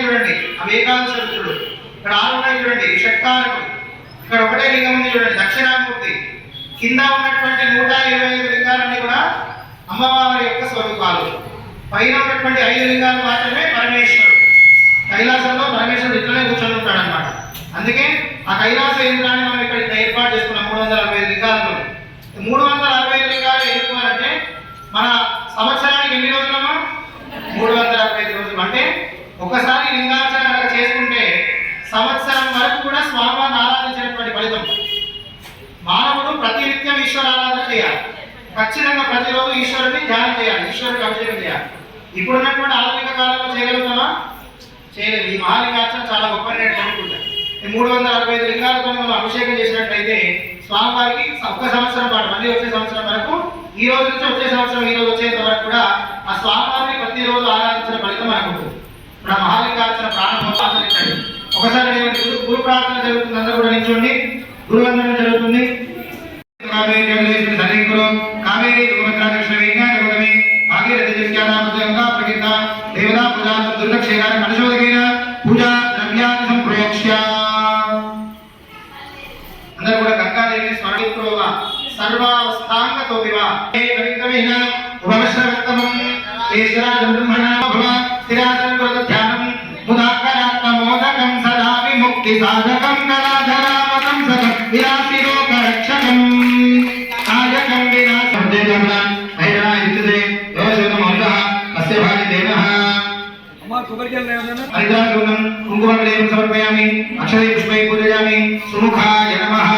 చూడండి అవి ఏకాదశ రుద్రుడు. ఇక్కడ 6 ఉన్నాయి చూడండి షట్కారకుడు. ఇక్కడ ఒకటే లింగం ఉంది చూడండి దక్షిణామూర్తి. కింద ఉన్నటువంటి 125 లింగాలన్నీ కూడా అమ్మవారి యొక్క స్వరూపాలు. పైన ఉన్నటువంటి 5 లింగాలు మాత్రమే పరమేశ్వరుడు. కైలాసంలో పరమేశ్వరుడు ఇట్లనే కూర్చొని ఉంటాడు అన్నమాట. అందుకే ఆ కైలాస యంత్రాన్ని మనం ఇక్కడ ఏర్పాటు చేసుకున్నాం 365 లింగాలతో. 365 లింగాలు ఎందుకు అంటే మన సంవత్సరానికి ఎన్ని రోజులమ్మా? 365 రోజులు. అంటే ఒకసారి లింగార్చన కనుక చేసుకుంటే సంవత్సరం వరకు కూడా స్వామివారిని ఆరాధించినటువంటి ఫలితం. మానవుడు ప్రతినిత్యం ఈశ్వర ఆరాధన చేయాలి. ఖచ్చితంగా ప్రతిరోజు ఈశ్వరుడిని ధ్యానం చేయాలి, ఈశ్వరుడికి అభిషేకం చేయాలి. ఇప్పుడున్నటువంటి ఆధునిక కాలంలో చేయగలుగుతామా? చేయలేదు. ఈ మహాలింగార్చన చాలా గొప్ప అనుకుంటాం. 365 లింగాలతో మనం అభిషేకం చేసినట్లయితే స్వామివారికి ఒక్క సంవత్సరం పాటు మళ్ళీ వచ్చే సంవత్సరం వరకు, ఈ రోజు నుంచి వచ్చే సంవత్సరం ఈ రోజు వచ్చేంత వరకు కూడా ఆ స్వామివారిని ప్రతిరోజు ఆరాధించిన ఫలితం మనకు ఉంటుంది. ఇప్పుడు ఆ మహాలింగార్చన ప్రారంభోపాసనించండి. ఒకసారి గురు ప్రార్థన జరుగుతుంది, అందరూ కూడా నిల్చోండి. గురువందనం జరుగుతుంది. కావేరీ భాగీరథి ప్రకృత దేవతా పూజా దుర్లక్షేణ కలశోదకైన పూజా ద్రవ్యాన్ని సంప్రోక్ష్య అందరూ కూడా గంగాదేవి స్మరణిత్రోవ సర్వావస్థాంగతో వివా రవింద్రమేన ఉపవశ్రవత్తమం ఈశ్వరాజం బ్రహ్మణా భవ స్థిరాసనం కృత ధ్యానం ముదాకరాత్మమోదకం సదా విముక్తి సాధకం కళాధరామకం సకం విరాశిరోగ రక్షకం ఆజకం వినాశం దేవనాన్ ఐరా ఇత్తే దోషకం అంతః అస్య భాగి దేవః అమ్మా కొబ్బరికాయలు లేవనా హరిద్రాగం కుంకుమం సమర్పయామి అక్షరే పుష్పై పూజయామి సుముఖాయ నమః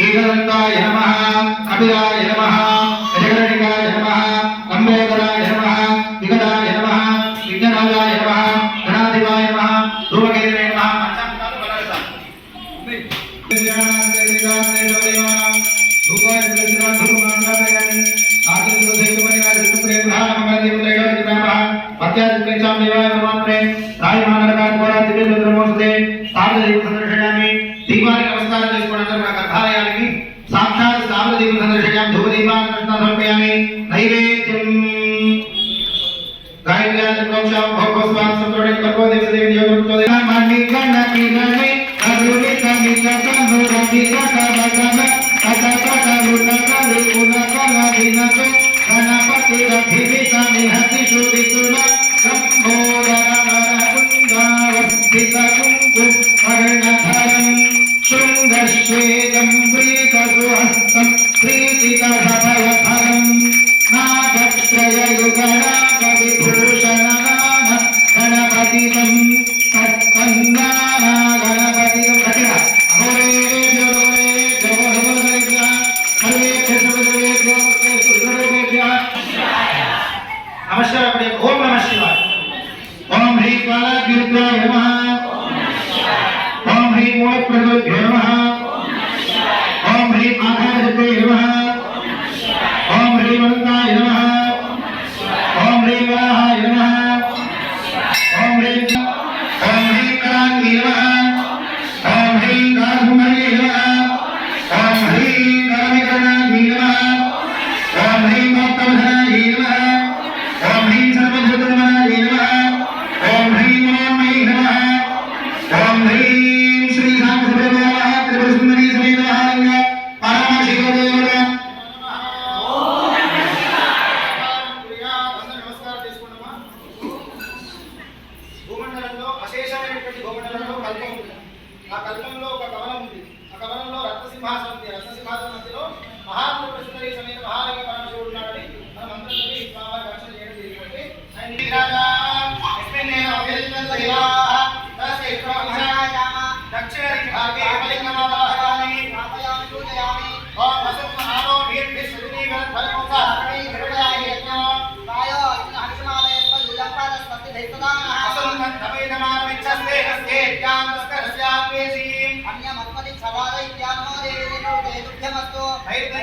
ఏకదంతాయ నమః కపిలాయ నమః గజగణికాయ నమః లంబోదరాయ నమః వికటాయ నమః విఘ్నరాజాయ నమః గణాధిపాయ నమః ధూమకేతునే నమః పంచామృతాలు బలస్తాం దీపానికి నమస్కారం చేసుకోవడం గర్భాలయానికి సాక్షాత్ స్థాపన దీపం సందర్శయామి ధూపదీపాన్ని సమర్పయామి నైవేద్యం గాయత్ర్యాది ప్రోక్షాం భగవస్వామి సంతోషం కర్పో దేవదేవి యోగంతో మణి గణకి గణి అరుని కమి కసను రవి కటవకన కటకట రుణక వికున కల వినక గణపతి రథి కమి హతి శుదితుల సంబోధన వరకుందావస్థిత కుంకు కర్ణధరం శృంగశ్వేదం ప్రీతసుహస్తం ప్రీతికసఫలఫలం నాగత్రయయుగరాగ విభూషణనాన గణపతితం తత్పన్నాన గణపతితం గట్టిగా నమస్కారం. ఓం నమ శివాయ. ఓం హ్రీ కాళాగ్నిరుద్రాయ నమః. ఓం హ్రీ మూలప్రకృత్యై నమః. ఓం హ్రీ ఆధారశక్తయే నమః. ఓం హ్రీ అనంతాయ నమః. ఓం హ్రీ వరాహాయ నమః. ఓం హ్రీ కరాంగి నమః. ఓం హ్రీ కాళభూమయే నమః. ఓం హ్రీ కరమికరణాగ్ని నమః. ఓం హ్రీ భక్తవధనాయ నమః. ఓం హ్రీ సర్వభూతరమణాయ నమః. ఓం హ్రీ మనోమయే నమః. ఓం హ్రీ శ్రీ సాంబశివదేవాయ త్రిపురసుందరీ సమేత మహాలింగ పరమశివదేవత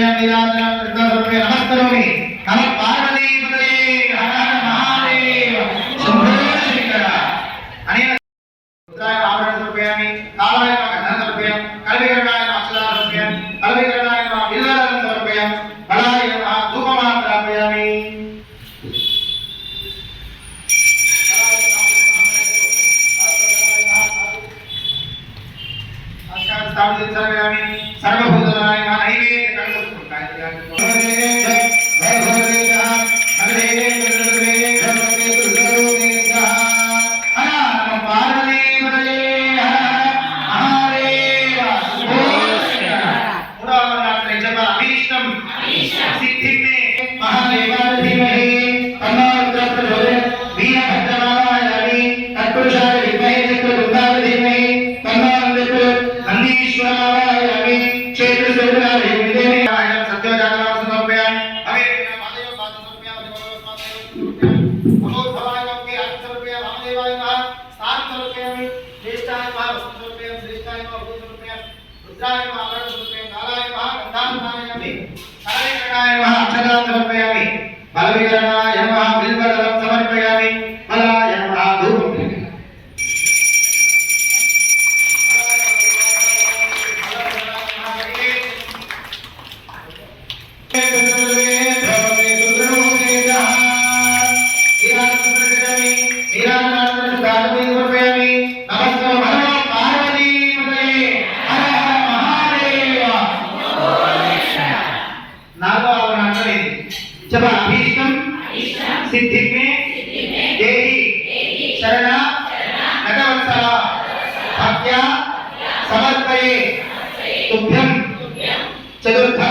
समर्पयामि राजनाम कृष्ण समर्पयामि नमस्करोमि नमः पार्वती पतये हर हर महादेव शंभो शंकर अनेन रुद्राय आभरण समर्पयामि कालाय गन्धं समर्पयामि कल्विकरणाय अक्षराः समर्पयामि कल्विकरणाय बिल्वदलं समर्पयामि बलाय धूपमानं समर्पयामि सर्वभूतनाय नैवेद्य समर्पयामि बलविकरणाय नमः बिल्वदलं समर्पयामि बलाय नमः धूपं सिद्धि में देहि शरण नटवत्सला भक्त्या समर्पये तुभ्यं चतुर्थ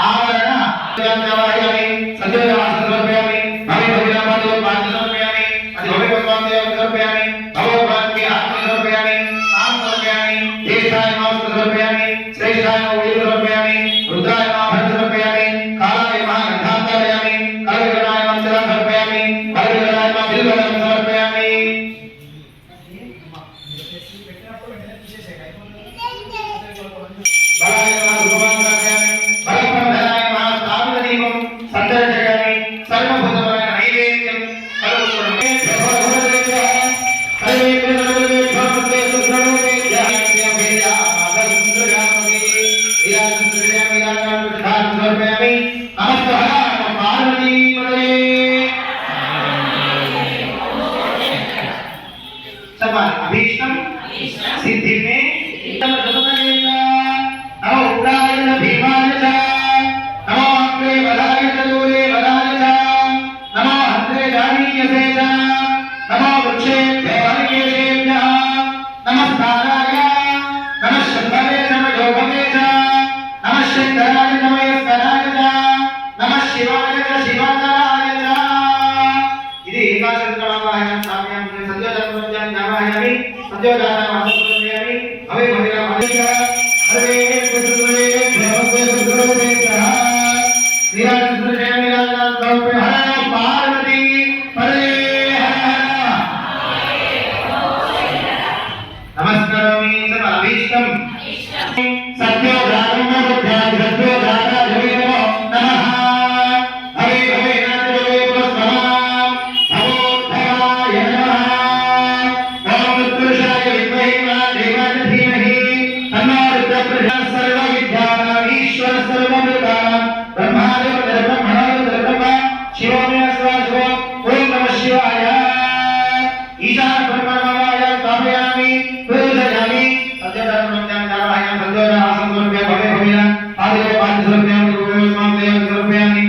आवरण समर्पयामि संजयवास समर्पयामि भवे भविनामादो पांच समर्पयामि अति भवे भगवान देव समर्पयामि भगवान के आत्मा समर्पयामि नाम समर्पयामि देशाय नमः समर्पयामि श्रेष्ठाय नमः समर्पयामि रुद्राय नमः समर्पयामि कालाय नमः गंधांतरयामि कलविकरणाय नमः समर्पयामि बलविकरणाय नमः बिल्वदलं समर्पयामि बलाय नमः धूपं समर्पयामि बलप्रदाय नमः स्थापितदीपं सन्दर्शयामि सर्वभूतनाय नैवेद्यं सर्वस्वरूपे अभीष्टम सिद्धि में नमो उग्राय भीमाय च नमो अग्रे बलाय च दूरे बलाय च नमो हन्त्रे जानीयसे च नमो वृक्षेभ्यो हरिकेशेभ्यः శంకరాయ నమస్కరాయ నమః శివాయ శివకరాయ ఇది ఏకాశంకరాయ సామ్యాం సంధ్యోదానం నామాయామి సంధ్యోదానం ఆసంస్కృత్యామి అవే భవిరా భవిరా హరే కృష్ణే దేవతే సుగ్రహే పార్వతీ హరే నమస్కారం అభీష్టం సత్యోదానం సత్యోదానం నమః హరే హరే నాదే పురస్మరాం భవోద్ధరాయ నమః ఓం పురుషాయ విద్మహే దేవాయ ధీమహి తన్నో రుద్రః సర్వ విద్యానాం ఈశ్వర సర్వభూతానాం బ్రహ్మాదేవ బ్రహ్మణో శివోమే స్వాశివ ఓం నమః శివాయ ఈశాన బ్రహ్మణాయ స్థాపయామి పూజయామి సత్యధర్మం జ్ఞానాయ సంజోన ఆసంస్కృత్య భవే భవ్య ఆదిలో పాఠ సమర్పయామి గురుస్వాం దేవ సమర్పయామి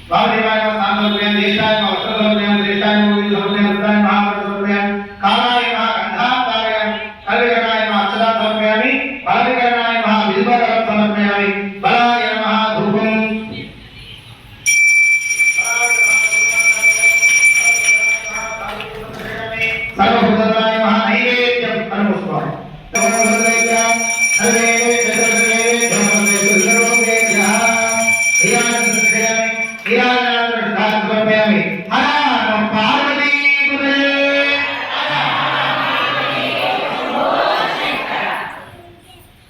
వామదేవాయ స్థానోపయామి దేశాయ వస్త్ర సమర్పయామి దేశాయ మూలి సమర్పయామి రుద్రాయ మహాపర సమర్పయామి కాలాయ గంధాకారాయ కల్వికరాయ అక్షరా సమర్పయామి బలవికరణాయ బిల్వదళం సమర్పయామి బలాయ నమః ధూపం సర్వభూతాయ నమః నైవేద్యం అనుష్ఠాయ హరే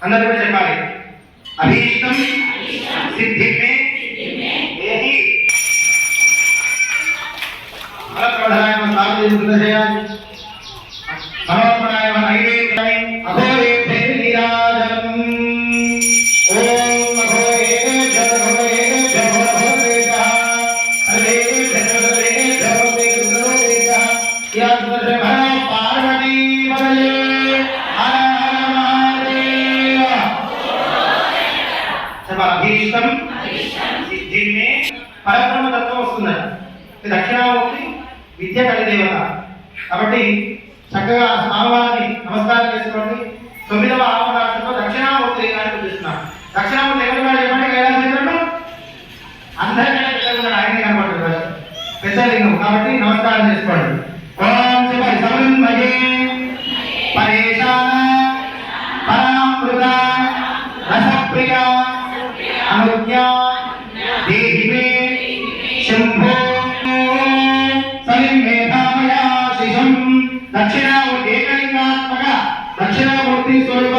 అందరూ కూడా చెప్పాలి అభీష్టం సిద్ధి మే ఏహి ఫలప్రదాయ సాధుదశయామి సమర్పణాయ నైవేద్యాయ అఘోరేభ్యే నీరాజనం ఓం అఘోరేభ్యో అఘోరేభ్యో అఘోరేభ్యః హరేభ్యో హరేభ్యో హరేభ్యో యాసుదశ పార్వతీ పదయే అభీష్టం సిద్ధి మే పరబ్రహ్మ తత్వం వస్తుందట దక్షిణామూర్తి విద్య కలిదేవత కాబట్టి చక్కగా స్వామివారిని నమస్కారం చేసుకోండి 9వ ఆవరణలో దక్షిణామూర్తి లింగాన్ని చూపిస్తున్నాం దక్షిణామూర్తి ఎవరు కూడా చెప్పండి కైలాసంలో అందరికంటే పెద్దగా ఆయన కనబడుతుంది పెద్ద లింగం కాబట్టి నమస్కారం చేసుకోండి ఓం చెప్పండి సమన్వయే పరేశాన పరామృత రసప్రియ అనుజ్ఞా దేహి మే శంభో సలింగేధామయాశిషం దక్షిణామూర్తి ఏకలింగాత్మక దక్షిణామూర్తి స్వరూప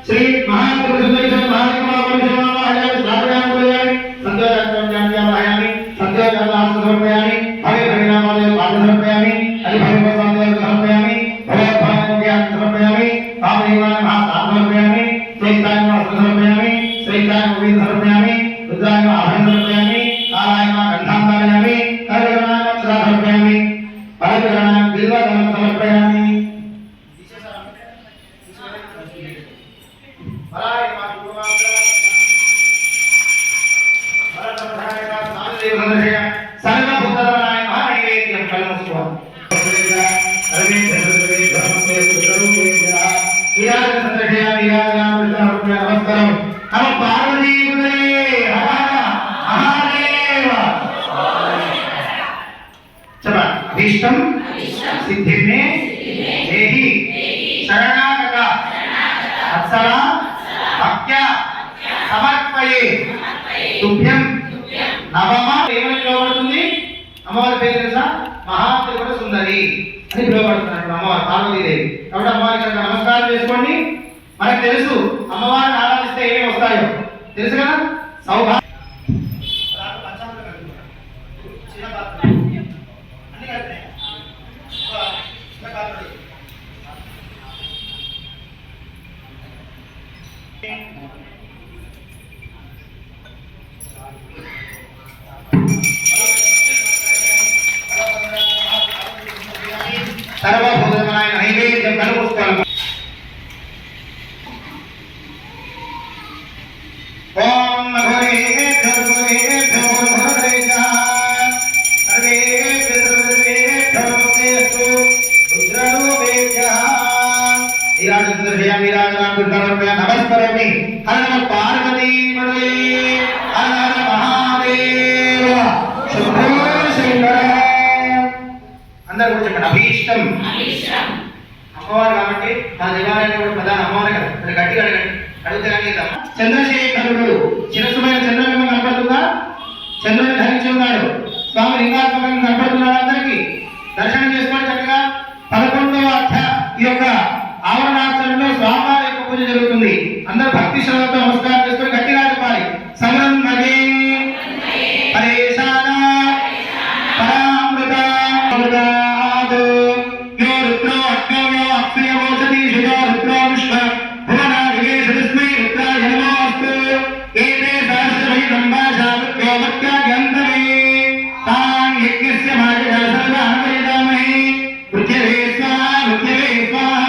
శ్రీ మహాపురుషోత్తమ మహాలింగమాయ స్థాపయామి సంధ్యోదానం జ్ఞానయామి సంధ్యోదానం సమర్పయామి హరే హరినామాయ పాఠ సమర్పయామి హరి భగవత్పాదాయ సమర్పయామి భగవత్పాదాయ సమర్పయామి కామదేవాయ మహాస్థాన సమర్పయామి శ్రేష్ఠాయ వస్త్ర సమర్పయామి శ్రేష్ఠాయ ఉపేత సమర్పయామి రుద్రాయ ఆభరణ సమర్పయామి కాలాయ గంధాంతారయామి కర్యగణాయ అక్షరా సమర్పయామి బలవికరణాయ బిల్వదళం సమర్పయామి సర్వభూతనాయ నైవేద్యం కల్మస్వామి నమస్కారం నమ పార్వతీ అభీష్టం సిద్ధి మే దేహి శరణాగత అత్సర భక్త్యా సమర్పయే తుభ్యం నవమ ఏమని పిలువబడుతుంది అమ్మవారి పేరు తెలుసా మహాత్రిపుర సుందరి అని పిలువబడుతున్నారు అమ్మవారు పార్వతీదేవి కాబట్టి అమ్మవారికి నమస్కారం చేసుకోండి మనకు తెలుసు అమ్మవారిని ఆరాధిస్తే ఏమేమి వస్తాయో తెలుసు కదా సౌభాగ్యం సర్వభూతనాయ నైవేద్యం కలుపుకోవాలి ఓం రుద్రరూపేభ్యః విరాజ నమస్కరోమి. హర నమ పార్వతీ పదే, హర హర మహాదేవ, శంభో శంకర. అందరూ కూడా చెప్పండి అభీష్టం. అమ్మవారు కాబట్టి మన దేవాలయంలో కూడా ప్రధాన అమ్మవారు కదా, అది గట్టిగా అడగండి, అడిగితే కానీ చంద్రశేఖరుడు శిరస్సుమైన చంద్రబింబం కనపడుతుందా? చంద్రుని ధరించి ఉన్నాడు, స్వామి లింగాత్మకంగా కనపడుతున్నాడు. అందరికీ దర్శనం చేసుకోండి చక్కగా. 11వ ఈ యొక్క ఆవరణాచరణలో స్వామివారి యొక్క పూజ జరుగుతుంది. అందరూ భక్తి శ్రద్ధతో నమస్కారం చేసుకొని గట్టిగా చెప్పాలి. సమరం మగే పరేశాన పరామృత అమృతాద్ యో రుద్రో అగ్నో అప్రియమోషతి శుజో రుద్రో విశ్వ భువనాధికేశ తస్మై రుద్రాయ నమోస్తు. ఏతే సహస్రమై సంభాషావృత్యో వక్యాగ్యంతమే తాన్ యజ్ఞస్య మాజయా సర్వాహమయదామహే. పృథివే స్వాహా పృథివే స్వాహా.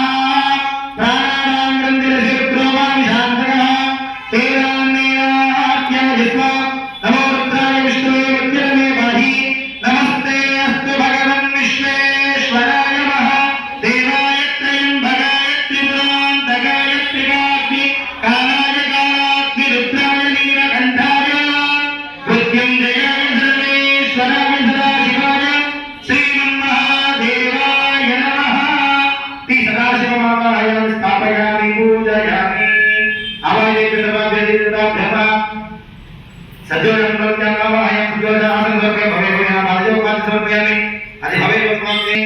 ప్రాణానాం గ్రంథిరసి రుద్రోమామి శాంతకః తేరాన్నేనాత్యమజిస్వ. నమో రుద్రాయ విష్ణువే మధ్యమే పాహి. నమస్తే అస్తు భగవన్ విశ్వేశ్వరాయ నమః. దేవాయ త్రయంబకాయ త్రిపురాంతకాయ త్రికాగ్ని కాలాయ కాలాగ్ని రుద్రాయ నీలకంఠాయ మృత్యుంజయాయ సర్వేశ్వరాయ సదాశివాయ శ్రీమన్మహాదేవాయ నమః. ఈ సదాశివమావాహయం స్థాపయామి పూజయామి. ఆవాహయేతు సర్వాభ్యర్థితాభ్యః సజ్జోనం ప్రత్యావాహయం సుజోజాసనం సమర్పయామి. భవే భవే మాధవోపాసనం సమర్పయామి. అది భవే భవస్వామి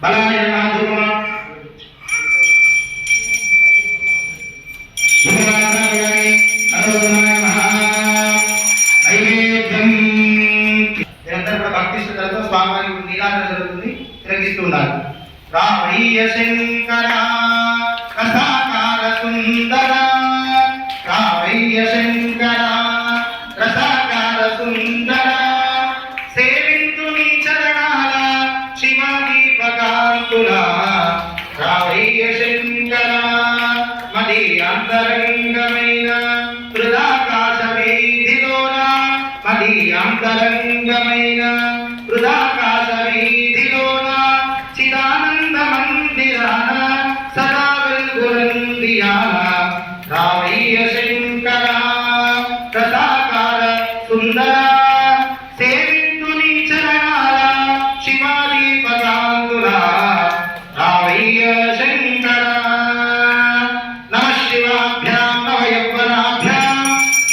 బలాయ నమః. ధూమః ధూమరాజాయామి అరోధనాయ నమః. నైవేద్యం. మీరందరూ కూడా భక్తి శ్రద్ధలతో స్వామివారికి నీరాజన జరుగుతుంది, తిలకిస్తూ ఉన్నారు. రామయ్య శంకర రసాకార సుందర, రామయ్య శంకర రసాకార సుందర. సేవింతు నీ చరణాల శివదీపకాంతుల. రామయ్య శంకర మది అంతరంగమైన హృదాకాశ వీధిలోన, మది అంతరంగమైన హృదాకాశ వీధిలోన చిదానంద మందిరాన సదా వెలుగురందియాల. రామయ్య శంకర రసాకార సుందర. సేవింతు నీ చరణాల శివాదీపకాంతుల. రామయ్య శంకర. నమః శివాభ్యాం నవ యవ్వనాభ్యాం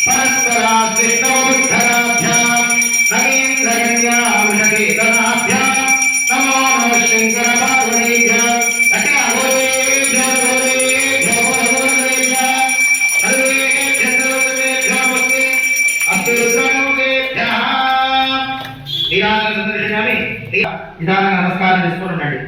పరస్పరాశ్రితబుద్ధరాభ్యాం నగేంద్రకన్యావృషకేతనాభ్యాం నమో నమః శంకర పార్వతీభ్యాం. గట్టిగా గోదేభ్యో గోదేభ్యో గోదేభ్యో సర్వేభ్యో సర్వేభ్యో భక్తి అస్తు రుద్రముఖేభ్యః. నిరాజన సందర్శనామి. నిదానంగా నమస్కారం చేసుకొని ఉండండి.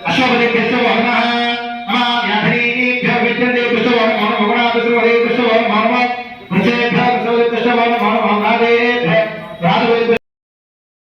అశ్వపతి